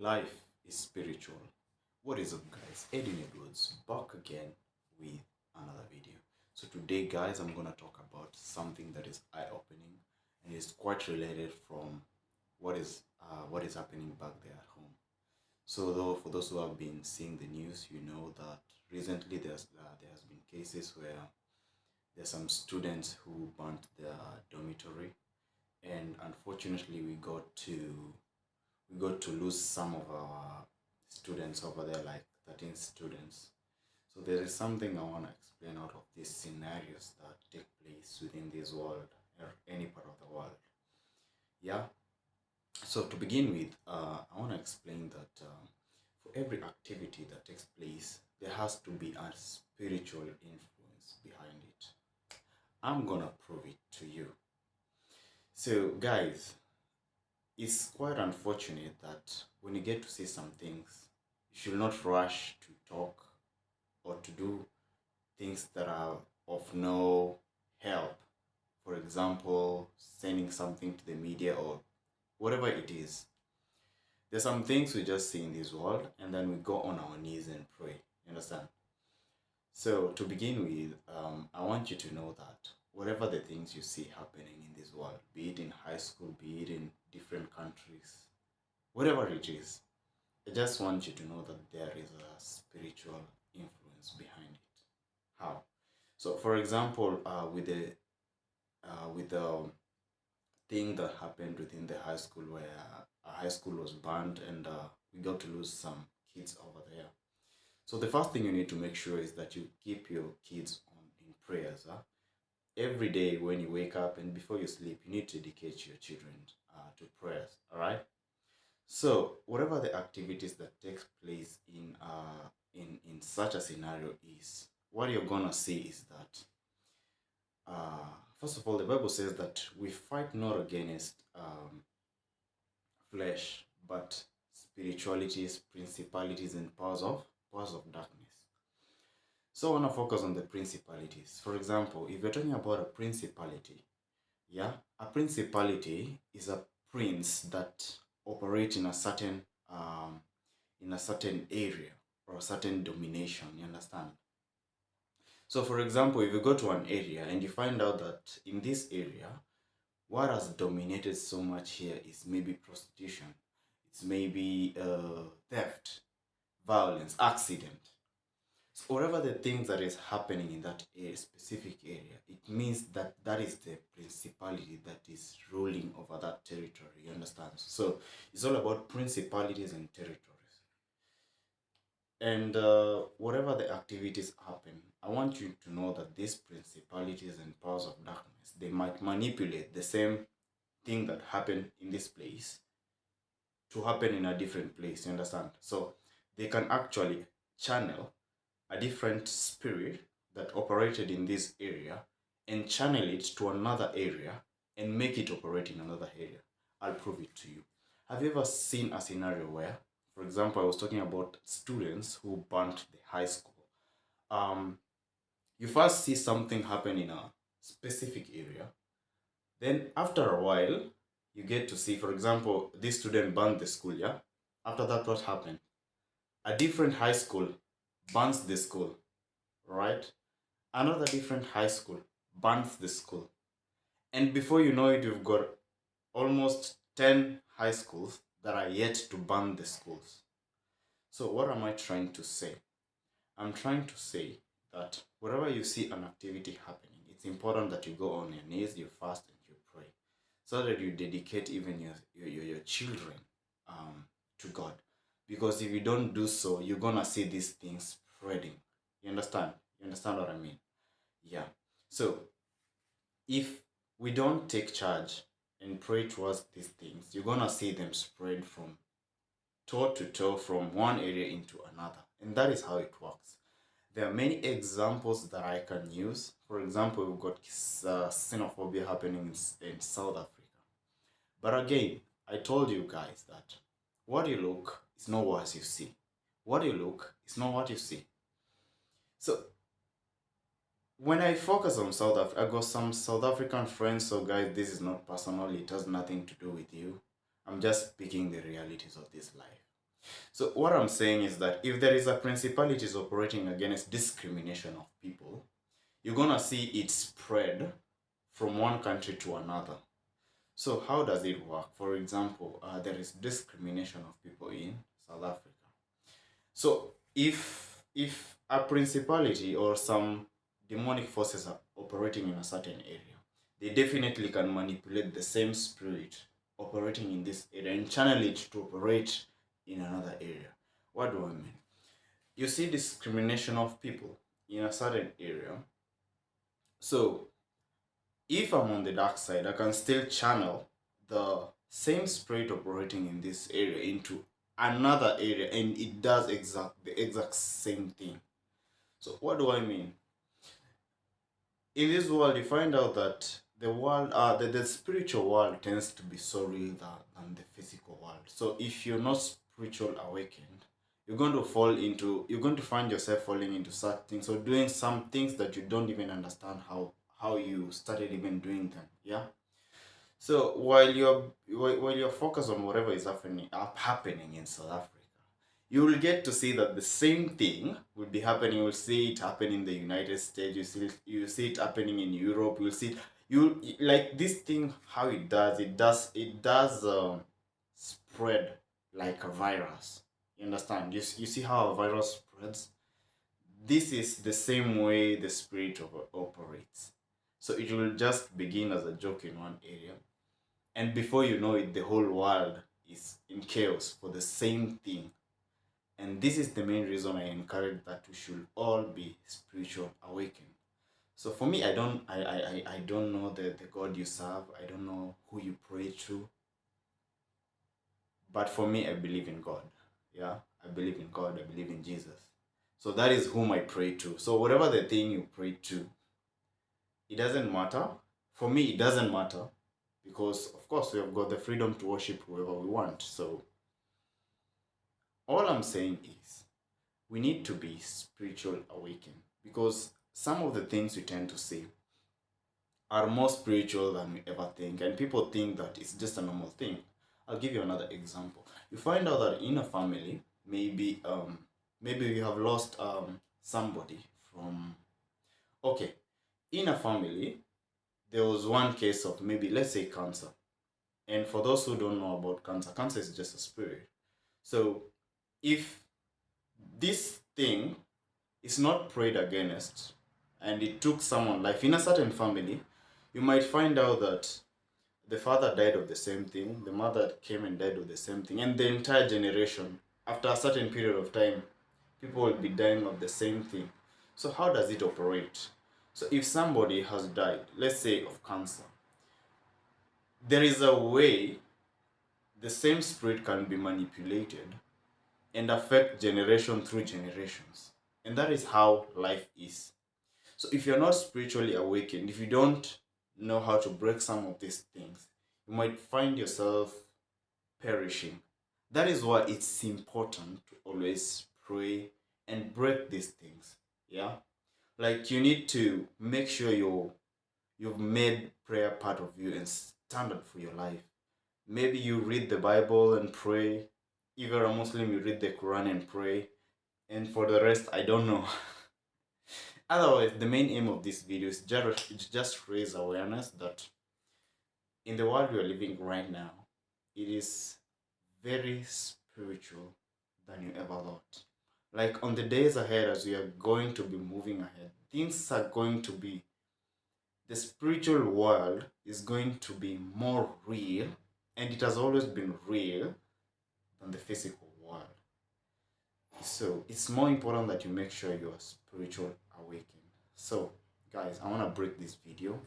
Life is spiritual. What is up, guys? Eddie Edwards back again with another video. So today, guys, I'm gonna talk about something that is eye-opening and is quite related from what is happening back there at home. So, though, for those who have been seeing the news, you know that recently there has been cases where there's some students who burnt their dormitory, and unfortunately, we got to lose some of our students over there, like 13 students. So there is something I want to explain out of these scenarios that take place within this world or any part of the world. Yeah. So to begin with, I want to explain that for every activity that takes place, there has to be a spiritual influence behind it. I'm gonna prove it to you. So, guys, it's quite unfortunate that when you get to see some things, you should not rush to talk or to do things that are of no help. For example, sending something to the media or whatever it is. There's some things we just see in this world and then we go on our knees and pray. You understand? So, to begin with, I want you to know that whatever the things you see happening in this world, be it in high school, be it in different countries, whatever it is, I just want you to know that there is a spiritual influence behind it. How? So, for example, with the thing that happened within the high school, where a high school was banned and we got to lose some kids over there. So the first thing you need to make sure is that you keep your kids on in prayers. Huh? Every day when you wake up and before you sleep, you need to dedicate your children to prayers. All right. So whatever the activities that takes place in such a scenario is, what you're gonna see is that first of all, the Bible says that we fight not against flesh, but spiritualities, principalities, and powers of darkness. So I want to focus on the principalities. For example, if you're talking about a principality, yeah, a principality is a prince that operates in a certain area or a certain domination. You understand? So, for example, if you go to an area and you find out that in this area, what has dominated so much here is maybe prostitution, it's maybe theft, violence, accident. So whatever the things that is happening in that specific area, it means that that is the principality that is ruling over that territory. You understand? So it's all about principalities and territories. And whatever the activities happen, I want you to know that these principalities and powers of darkness, they might manipulate the same thing that happened in this place to happen in a different place. You understand? So they can actually channel a different spirit that operated in this area and channel it to another area and make it operate in another area. I'll prove it to you. Have you ever seen a scenario where, for example, I was talking about students who burnt the high school? Um, you first see something happen in a specific area, then after a while, you get to see, for example, this student burned the school, yeah? After that, what happened? A different high school burns the school, right? Another different high school burns the school. And before you know it, you've got almost 10 high schools that are yet to burn the schools. So, what am I trying to say? I'm trying to say that wherever you see an activity happening, it's important that you go on your knees, you fast, and you pray, so that you dedicate even your children to God. Because if you don't do so, you're gonna see these things spreading. You understand? You understand what I mean? Yeah. So if we don't take charge and pray towards these things, you're gonna see them spread from toe to toe, from one area into another. And that is how it works. There are many examples that I can use. For example, we've got xenophobia happening in South Africa. But again, I told you guys that what you look is not what you see. What you look is not what you see. So when I focus on South Africa, I got some South African friends. So guys, this is not personal. It has nothing to do with you. I'm just speaking the realities of this life. So what I'm saying is that if there is a principalities operating against discrimination of people, you're gonna see it spread from one country to another. So how does it work? For example, there is discrimination of people in South Africa. So if a principality or some demonic forces are operating in a certain area, they definitely can manipulate the same spirit operating in this area and channel it to operate in another area. What do I mean? You see discrimination of people in a certain area. So if I'm on the dark side, I can still channel the same spirit operating in this area into another area, and it does the exact same thing. So what do I mean? In this world, you find out that the spiritual world tends to be so real than the physical world. So if you're not spiritual awakened, you're going to find yourself falling into such things or doing some things that you don't even understand how you started even doing them. Yeah. So while you're focused on whatever is happening in South Africa, you will get to see that the same thing will be happening. You'll see it happen in the United States. You see it happening in Europe. You'll see you like this thing how it does spread like a virus. You understand? You see how a virus spreads. This is the same way the spirit operates. So it will just begin as a joke in one area, and before you know it, the whole world is in chaos for the same thing. And this is the main reason I encourage that we should all be spiritual awakened. So for me, I don't know the God you serve. I don't know who you pray to. But for me, I believe in God. Yeah, I believe in God. I believe in Jesus. So that is whom I pray to. So whatever the thing you pray to, it doesn't matter. For me, it doesn't matter because, of course, we have got the freedom to worship whoever we want. So all I'm saying is we need to be spiritual awakened because some of the things we tend to say are more spiritual than we ever think, and people think that it's just a normal thing. I'll give you another example. You find out that in a family, maybe you have lost somebody from, okay, in a family there was one case of, maybe let's say, cancer. And for those who don't know about cancer, cancer is just a spirit. So if this thing is not prayed against and it took someone life in a certain family, you might find out that the father died of the same thing, the mother came and died of the same thing, and the entire generation, after a certain period of time, people will be dying of the same thing. So how does it operate? So if somebody has died, let's say of cancer, there is a way the same spirit can be manipulated and affect generation through generations. And that is how life is. So if you're not spiritually awakened, if you don't know how to break some of these things, you might find yourself perishing. That is why it's important to always pray and break these things. Yeah? Like you need to make sure you've made prayer part of you and standard for your life. Maybe you read the Bible and pray. If you're a Muslim, you read the Quran and pray. And for the rest, I don't know. Otherwise, the main aim of this video is just raise awareness that in the world we are living right now, it is very spiritual than you ever thought. Like on the days ahead, as we are going to be moving ahead, things are going to be, the spiritual world is going to be more real, and it has always been real than the physical world. So it's more important that you make sure you are spiritual awakened. So guys, I want to break this video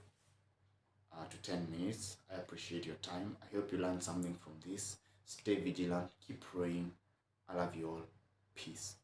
to 10 minutes. I appreciate your time. I hope you learned something from this. Stay vigilant, keep praying. I love you all. Peace.